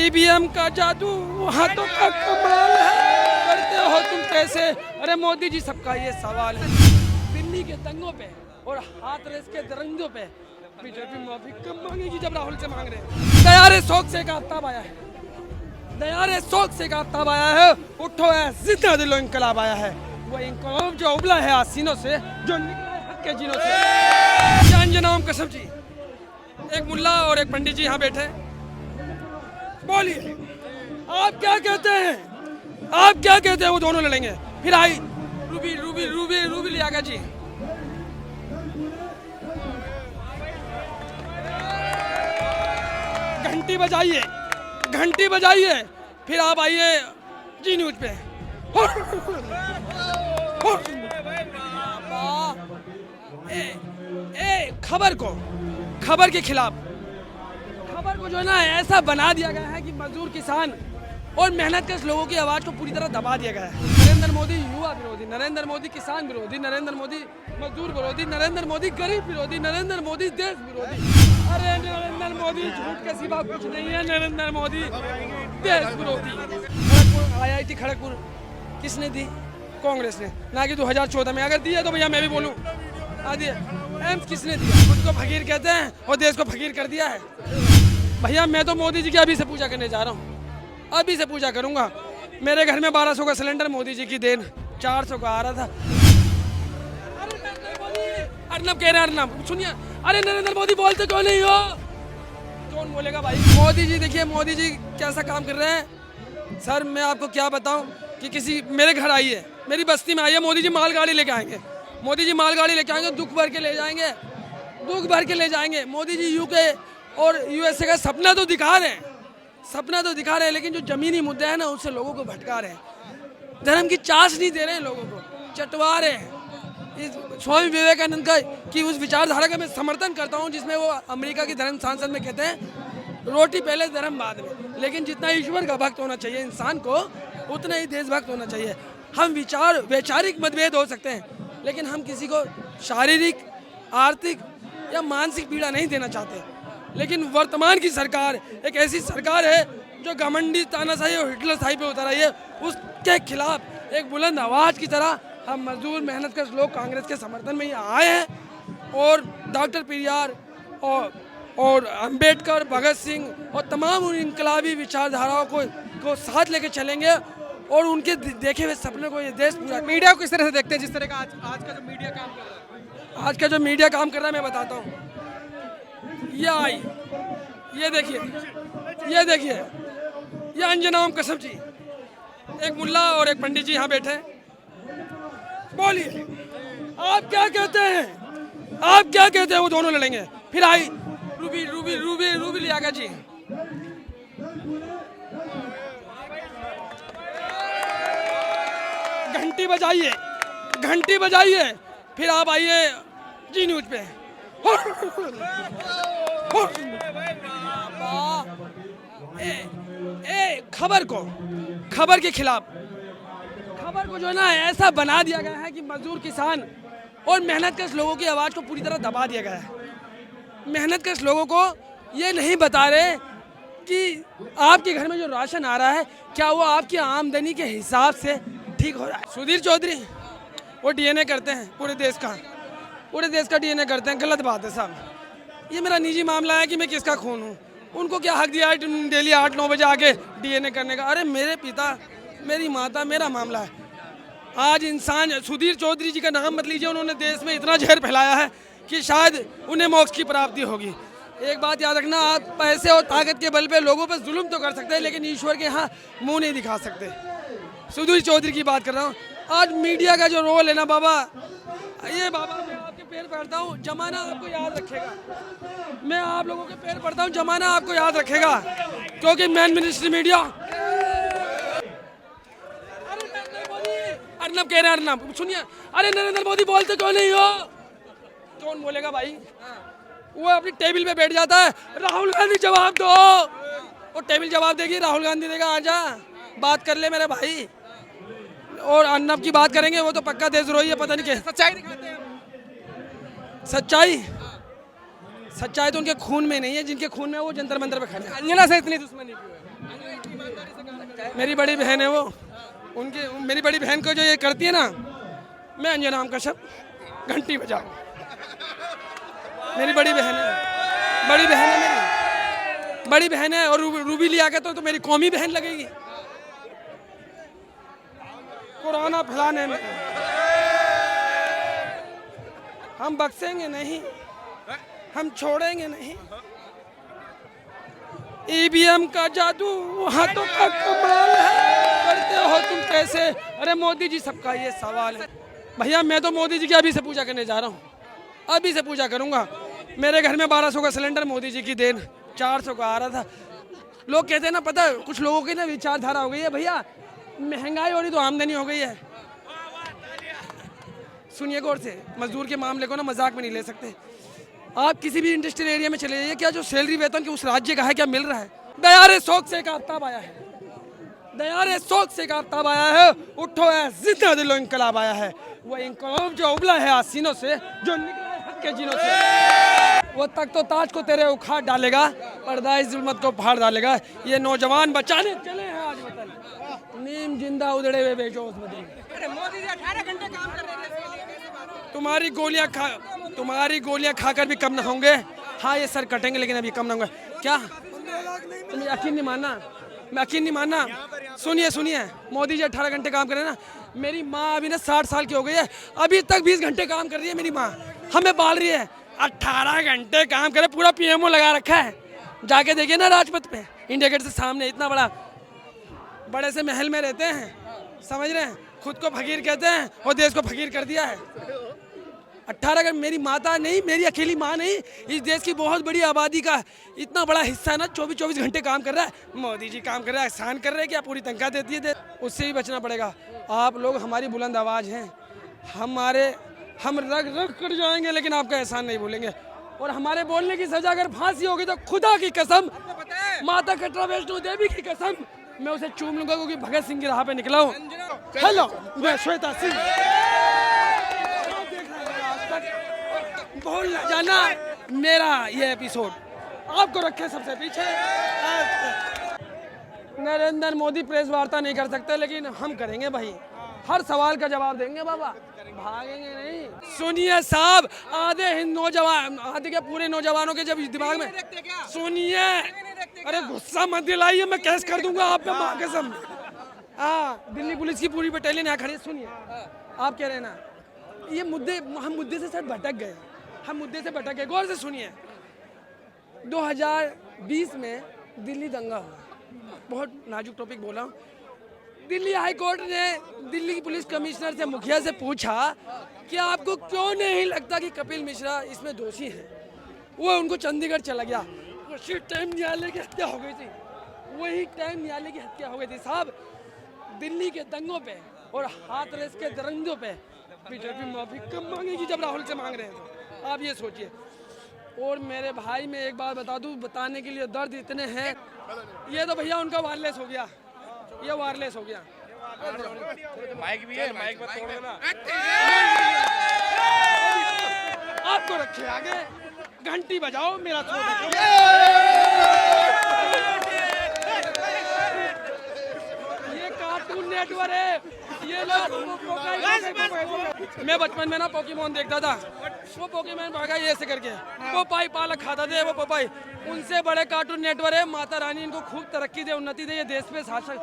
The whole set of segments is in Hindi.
ईवीएम का जादू हाथों का कमाल है, करते हो तुम कैसे? अरे मोदी जी सबका ये सवाल है। दिल्ली के दंगों पे और हाथरस के दरिंदों पे बीजेपी माफी कब मांगेगी जब राहुल से मांग रहे हैं? दयारे शौक से का आफ्ताब आया है, दयारे शौक से का आफ्ताब आया है। उठो है जिंदा दिलो इंकलाब आया है, वो इंकलाब जो उबला है आसीनों से, जो निकला है हक के जीनों से। जान जनाम कसम जी, एक मुल्ला और एक पंडित जी यहाँ बैठे हैं। बोलिए आप क्या कहते हैं, आप क्या कहते हैं? वो दोनों लड़ेंगे। फिर आई रूबी रूबी रूबी रूबी लियागा जी, घंटी बजाइए, घंटी बजाइए। फिर आप आइए जी न्यूज पे। खबर को, खबर के खिलाफ, खबर को जो है ना ऐसा बना दिया गया है कि मजदूर, किसान और मेहनतकश लोगों की आवाज को पूरी तरह दबा दिया गया है। नरेंद्र मोदी युवा विरोधी, नरेंद्र मोदी किसान विरोधी, नरेंद्र मोदी मजदूर विरोधी, नरेंद्र मोदी गरीब विरोधी, नरेंद्र मोदी देश विरोधी। अरे नरेंद्र मोदी झूठ के सिवा कुछ नहीं है, नरेंद्र मोदी देश विरोधी। खड़गपुर IIT खड़गपुर किसने दी? कांग्रेस ने, ना कि 2014 में। अगर दी है तो भैया मैं भी बोलूँ एम्स किसने दिया? खुद को फकीर कहते हैं और देश को फकीर कर दिया है। भैया मैं तो मोदी जी की अभी से पूजा करने जा रहा हूँ, अभी से पूजा करूंगा। मेरे घर में 1200 का सिलेंडर मोदी जी की देन, 400 का आ रहा था। अर्नब कह रहे हैं, अर्नब सुनिए। अरे नरेंद्र मोदी बोलते क्यों नहीं हो? कौन बोलेगा भाई? मोदी जी देखिए, मोदी जी कैसा काम कर रहे हैं। सर मैं आपको क्या बताऊं कि किसी मेरे घर आई है, मेरी बस्ती में आई है, मोदी जी मालगाड़ी लेके आएंगे, मोदी जी मालगाड़ी लेके आएंगे, दुख भर के ले जाएंगे, दुख भर के ले जाएंगे। मोदी जी UK और USA का सपना तो दिखा रहे हैं, सपना तो दिखा रहे हैं, लेकिन जो जमीनी मुद्दे हैं ना उससे लोगों को भटका रहे हैं। धर्म की चाश नहीं दे रहे हैं, लोगों को चटवा रहे हैं। इस स्वामी विवेकानंद का की उस विचारधारा का मैं समर्थन करता हूं जिसमें वो अमेरिका की धर्म सांसद में कहते हैं रोटी पहले धर्म बाद में। लेकिन जितना ईश्वर का भक्त होना चाहिए इंसान को, उतना ही देशभक्त होना चाहिए। हम वैचारिक मतभेद हो सकते हैं, लेकिन हम किसी को शारीरिक, आर्थिक या मानसिक पीड़ा नहीं देना चाहते। लेकिन वर्तमान की सरकार एक ऐसी सरकार है जो घमंडी, तानाशाही और हिटलरशाही पे उतर आई है। उसके खिलाफ एक बुलंद आवाज की तरह हम मजदूर, मेहनतकश लोग कांग्रेस के समर्थन में यहाँ आए हैं और डॉक्टर पेरियार और अंबेडकर, भगत सिंह और तमाम उन इनकलाबी विचारधाराओं को साथ लेके चलेंगे और उनके देखे हुए सपने को ये देश पूरा। मीडिया को किस तरह से देखते हैं, जिस तरह का आज का जो मीडिया काम कर रहा है? आज का जो मीडिया काम कर रहा है मैं बताता हूँ। ये आई, ये देखिए, ये देखिए, ये अंजनाम कसम जी, एक मुल्ला और एक पंडित जी यहाँ बैठे हैं। बोलिए आप क्या कहते हैं, आप क्या कहते हैं? वो दोनों लड़ेंगे। फिर आई रूबी रूबी रूबी रूबी लियागा जी, घंटी बजाइए, घंटी बजाइए। फिर आप आइए जी न्यूज पे। खबर को, खबर के खिलाफ, खबर को जो है ना ऐसा बना दिया गया है कि मजदूर, किसान और मेहनतकश लोगों की आवाज को पूरी तरह दबा दिया गया है। मेहनतकश लोगों को ये नहीं बता रहे कि आपके घर में जो राशन आ रहा है क्या वो आपकी आमदनी के हिसाब से ठीक हो रहा है। सुधीर चौधरी वो DNA करते हैं, पूरे देश का DNA करते हैं। गलत बात है साहब। ये मेरा निजी मामला है कि मैं किसका खून हूँ। उनको क्या हक दिया है डेली 8-9 बजे आके DNA करने का? अरे मेरे पिता, मेरी माता, मेरा मामला है। आज इंसान, सुधीर चौधरी जी का नाम मत लीजिए, उन्होंने देश में इतना जहर फैलाया है कि शायद उन्हें मोक्ष की प्राप्ति होगी। एक बात याद रखना, आप पैसे और ताकत के बल पे लोगों पर जुल्म तो कर सकते हैं, लेकिन ईश्वर के यहाँ मुंह नहीं दिखा सकते। सुधीर चौधरी की बात कर रहा हूँ। आज मीडिया का जो रोल है ना बाबा, ये बाबा मैं आपके पैर पड़ता हूँ, जमाना आपको याद रखेगा। मैं आप लोगों के पैर पड़ता हूँ, जमाना आपको याद रखेगा, क्योंकि मैन मिनिस्ट्री मीडिया। अर्नब कह रहे हैं, अर्नब सुनिए। अरे नरेंद्र मोदी बोलते क्यों नहीं हो? कौन बोलेगा भाई? वो अपनी टेबल पे बैठ जाता है, राहुल गांधी जवाब दो। वो टेबल जवाब देगी, राहुल गांधी देगा आजा बात कर ले मेरे भाई। और अर्नब की बात करेंगे, वो तो पक्का देशद्रोही है, पता नहीं क्या। सच्चाई दिखाते हैं। सच्चाई, सच्चाई तो उनके खून में नहीं है, जिनके खून में वो जंतर मंतर पे खड़े हैं। अंजना से इतनी दुश्मनी क्यों है? ईमानदारी से काम करता है। मेरी बड़ी बहन है वो, उनकी मेरी बड़ी बहन को जो ये करती है ना, मैं अंजनाम कश्यप घंटी बजाऊं। मेरी बड़ी बहन है, बड़ी बहन है मेरी, बड़ी बहन है। और रूबी लिया के तो मेरी कौमी बहन लगेगी कोरोना फैलाने में। हम बख्शेंगे नहीं, हम छोड़ेंगे नहीं। ईवीएम का जादू हाथों का कमाल है, करते हो तुम कैसे? अरे मोदी जी, सबका ये सवाल है भैया। मैं तो मोदी जी की अभी से पूजा करने जा रहा हूँ, अभी से पूजा करूँगा। मेरे घर में 1200 का सिलेंडर मोदी जी की देन, 400 का आ रहा था। लोग कहते हैं ना, पता है कुछ लोगों की ना विचारधारा हो गई है भैया, महंगाई हो रही तो आमदनी हो गई है। सुनिए गौर से, मजदूर के मामले को ना मजाक में नहीं ले सकते। आप किसी भी इंडस्ट्रियल एरिया में चले जाइए, क्या जो सैलरी वेतन के उस राज्य का है क्या मिल रहा है? दयारे शौक से एक आफ्ताब आया है, दयारे शौक से एक आफ्ताब आया है। उठो है जिंदा दिलो इंकलाब आया है। वो इंकलाब जो उबला है आसीनों से, जो निकला है हक के जीनों से, वो तक तो ताज को तेरे उखाड़ डालेगा, पर्दा जुल्मत को फाड़ डालेगा। ये नौजवान बचाने चले हैं आज वतन, नीम जिंदा उधड़े हुए बेजोश बदन। अरे मोदी जी 18 घंटे काम कर रहे हैं इसके लिए, कैसे बात है? तुम्हारी गोलियां खाकर भी कम ना होंगे। हाँ, ये सर कटेंगे लेकिन अभी कम ना होंगे। क्या तुम यकीन नहीं मानना? मैं यकीन नहीं मानना। सुनिए, मोदी जी 18 घंटे काम कर रहे हैं ना। मेरी माँ अभी ना 60 साल की हो गई है, अभी तक 20 घंटे काम कर रही है मेरी माँ, हमें पाल रही है। 18 घंटे काम करे, पूरा पीएमओ लगा रखा है। जाके देखिए ना राजपथ पे, इंडिया गेट से सामने, इतना बड़े से महल में रहते हैं, समझ रहे हैं? खुद को फकीर कहते हैं और देश को फकीर कर दिया है। 18 घंटे, मेरी माता नहीं, मेरी अकेली माँ नहीं, इस देश की बहुत बड़ी आबादी का इतना बड़ा हिस्सा ना 24 घंटे काम कर रहा है। मोदी जी काम कर रहा है, एहसान कर रहे हैं क्या? पूरी तनख्वाह देती है, उससे ही बचना पड़ेगा। आप लोग हमारी बुलंद आवाज़ हैं, हम रग रग कर जाएंगे लेकिन आपका एहसान नहीं भूलेंगे। और हमारे बोलने की सजा अगर फांसी होगी तो खुदा की कसम, माता कटरा वैष्णो देवी की कसम, मैं उसे चूम लूंगा, क्योंकि भगत सिंह की राह पे निकला हूँ। हेलो, मैं श्वेता सिंह। भूल ना जाना मेरा ये एपिसोड आपको रखे सबसे पीछे। नरेंद्र मोदी प्रेस वार्ता नहीं कर सकते, लेकिन हम करेंगे भाई, हर सवाल का जवाब देंगे बाबा, भागेंगे नहीं। सुनिए साहब, आधे के पूरे नौजवानों के जब दिमाग में, सुनिए, अरे गुस्सा मत दिलाइए, मैं केस कर दूंगा आप पे, माँ कसम। हाँ, दिल्ली पुलिस की पूरी बटालियन यहाँ खड़ी है। सुनिए, आप कह रहे हैं ना ये हम मुद्दे से शायद भटक गए, गौर से सुनिए। 2020 में दिल्ली दंगा हुआ, बहुत नाजुक टॉपिक बोला हूँ। दिल्ली हाई कोर्ट ने दिल्ली की पुलिस कमिश्नर से, मुखिया से पूछा कि आपको क्यों नहीं लगता कि कपिल मिश्रा इसमें दोषी है? वो उनको चंडीगढ़ चला गया, उसी टाइम न्यायालय की हत्या हो गई थी, वही टाइम न्यायालय की हत्या हो गई थी साहब। दिल्ली के दंगों पे और हाथरस के दरंगों पे बीजेपी माफी कब मांगेगी जब राहुल से मांग रहे हैं? तो आप ये सोचिए। और मेरे भाई, मैं एक बात बता दूं, बताने के लिए दर्द इतने हैं। ये तो भैया उनका वायरलेस हो गया, ये वायरलेस हो गया। माइक भी है, माइक मत तोड़ देना। आपको रखे आगे, घंटी बजाओ, मेरा ये कार्टून नेटवर्क है, ये लोग। मैं बचपन में ना पोकेमोन देखता था, वो पोकेमोन भागा ये ऐसे करके, पोपाई पालक खाता थे, वो पोपाई। उनसे बड़े कार्टून नेटवर्क है, माता रानी इनको खूब तरक्की दे, उन्नति दे, ये देश पे शासक।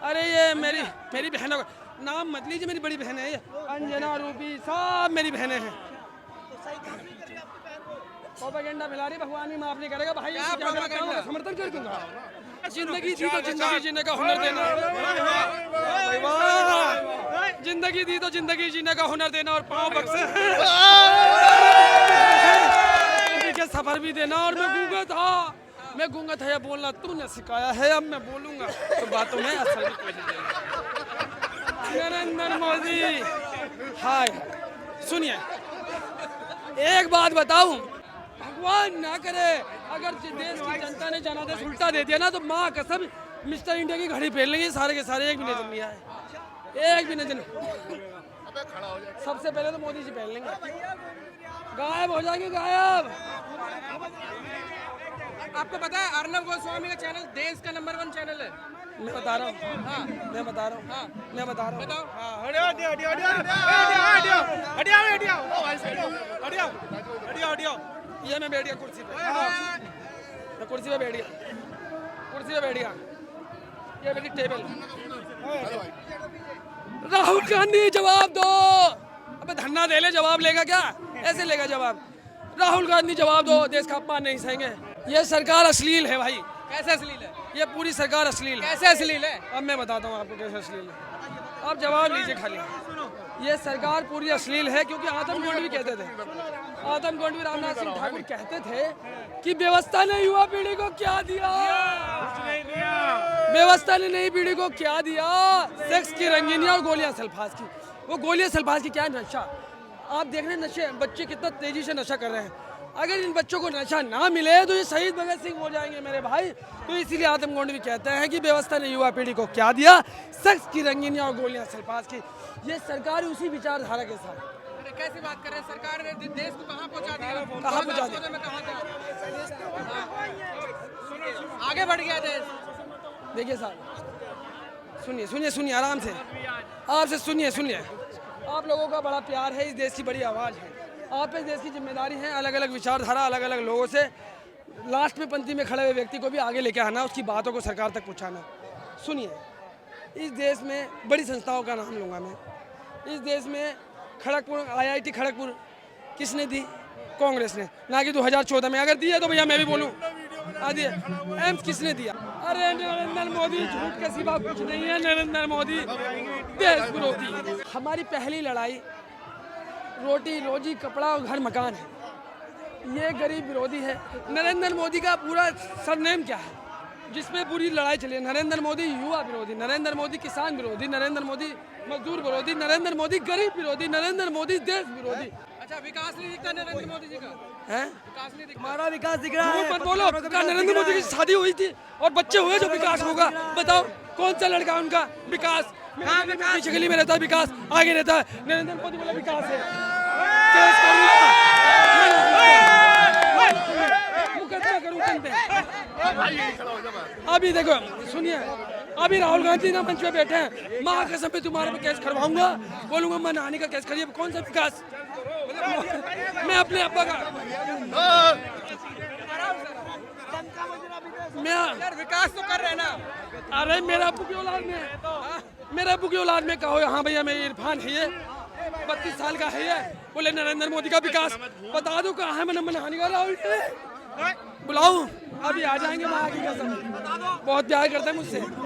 अरे ये मेरी बहनों का नाम मत लीजिए, मेरी बड़ी बहन है ये, अंजना, रूबी, सब मेरी बहनें हैं। प्रोपेगेंडा मिला रही, भगवान भी माफ नहीं करेगा भाई, समर्थन कर दूंगा। जिंदगी दी तो जिंदगी जीने का हुनर देना, जिंदगी दी तो जिंदगी जीने का हुनर देना, और पाँव बख्शे के सफर भी देना। और मैं गूंगा था या बोलना तूने सिखाया है, अब मैं बोलूंगा तो बातों में असल में कोई नहीं। नरेंद्र मोदी, हाय सुनिए, एक बात बताऊं, भगवान ना करे अगर देश की जनता ने जनादेश उल्टा दे दिया ना, तो माँ कसम मिस्टर इंडिया की घड़ी पहन लेंगे सारे के सारे। एक भी नहीं नहीं आए, एक भी नहीं। सबसे पहले तो मोदी जी पहन लेंगे, गायब हो जाएंगे, गायब। आपको पता है अर्नब गोस्वामी का चैनल देश का नंबर 1 चैनल है। मैं बता रहा हूँ, हाँ मैं बता रहा हूँ, हाँ मैं बता रहा हूँ। बताओ। ये मैं बैठ गया कुर्सी पे, मैं कुर्सी पे बैठ गया, कुर्सी पे बैठ गया, ये मेरी टेबल। राहुल गांधी जवाब दो। अबे धन्ना दे ले, जवाब लेगा क्या? ऐसे लेगा जवाब? राहुल गांधी जवाब दो, देश का अपमान नहीं सहेंगे। ये सरकार अश्लील है भाई, कैसे अश्लील है? ये पूरी सरकार अश्लील है। कैसे अश्लील है? अब मैं बताता हूँ आपको कैसे अश्लील है। आप जवाब लीजिए खाली। ये सरकार पूरी अश्लील है क्योंकि आदमगोंड भी कहते थे, आदमगोंड भी रामनाथ सिंह ठाकुर कहते थे कि व्यवस्था ने युवा पीढ़ी को क्या दिया, व्यवस्था ने नई पीढ़ी को क्या दिया? सेक्स की रंगीनियां और गोलियां सल्फास की। वो गोलियां सल्फास की क्या नशा? आप देख रहे हैं नशे, बच्चे कितना तेजी से नशा कर रहे हैं। अगर इन बच्चों को नशा ना मिले तो ये शहीद भगत सिंह हो जाएंगे मेरे भाई। तो इसीलिए आदमगोंड भी कहते हैं कि व्यवस्था ने युवा पीढ़ी को क्या दिया? सेक्स की रंगीनियां और गोलियां सल्फास की। ये सरकार उसी विचारधारा के साथ। अरे कैसी बात कर रहे हैं? सरकार ने देश को कहाँ पहुँचा दिया? कहाँ पहुँचा दिया? में कहाँ था? आगे बढ़ गया देश। देखिए साहब, सुनिए सुनिए सुनिए आराम से, आपसे सुनिए सुनिए। आप लोगों का बड़ा प्यार है, इस देश की बड़ी आवाज़ है, आप इस देश की जिम्मेदारी है। अलग अलग विचारधारा, अलग अलग लोगों से लास्ट में पंक्ति में खड़े हुए व्यक्ति को भी आगे लेके आना, उसकी बातों को सरकार तक पहुंचाना। सुनिए, इस देश में बड़ी संस्थाओं का नाम लूँगा मैं। इस देश में खड़गपुर, IIT खड़गपुर किसने दी? कांग्रेस ने, ना कि 2014 में। अगर दी है तो भैया मैं भी बोलूँ, आदि एम्स किसने दिया? अरे नरेंद्र मोदी, झूठ के सिवा कुछ नहीं है। नरेंद्र मोदी देश विरोधी। हमारी पहली लड़ाई रोटी रोजी कपड़ा और घर मकान है, ये गरीब विरोधी है। नरेंद्र मोदी का पूरा सरनेम क्या है जिसमें पूरी लड़ाई चली है? नरेंद्र मोदी युवा विरोधी, नरेंद्र मोदी किसान विरोधी, नरेंद्र मोदी मजदूर विरोधी, नरेंद्र मोदी गरीब विरोधी, नरेंद्र मोदी देश विरोधी। अच्छा, विकास नहीं दिखता नरेंद्र मोदी जी का? है विकास नहीं दिखता? हमारा विकास दिख रहा है। मत बोलो, कहा नरेंद्र मोदी की शादी हुई थी और बच्चे हुए जो विकास होगा? बताओ कौन सा लड़का उनका विकास? हाँ, पीछे गली में रहता है विकास, आगे रहता है। नरेंद्र मोदी बोला विकास है, मुकदमा करूं तुम पे। अभी देखो सुनिए, अभी राहुल गांधी ना मंच पे बैठे हैं, माँ कसम पे तुम्हारे पे केस करवाऊंगा, बोलूंगा मानहानि का केस करिए। कौन सा विकास? मैं अपने अब्बा का मैं यार विकास तो कर रहे हैं ना। अरे मेरा अब्बू की औलाद में, मेरा अब्बू की औलाद में कहो हाँ भैया मेरे इरफान है, ये 32 साल का है, ये बोले नरेंद्र मोदी का विकास। बता दो कहाँ है? मैंने मनहानि का राहुल बुलाऊं? अभी आ जाएंगे माँ की कसम, बहुत प्यार करते हैं मुझसे।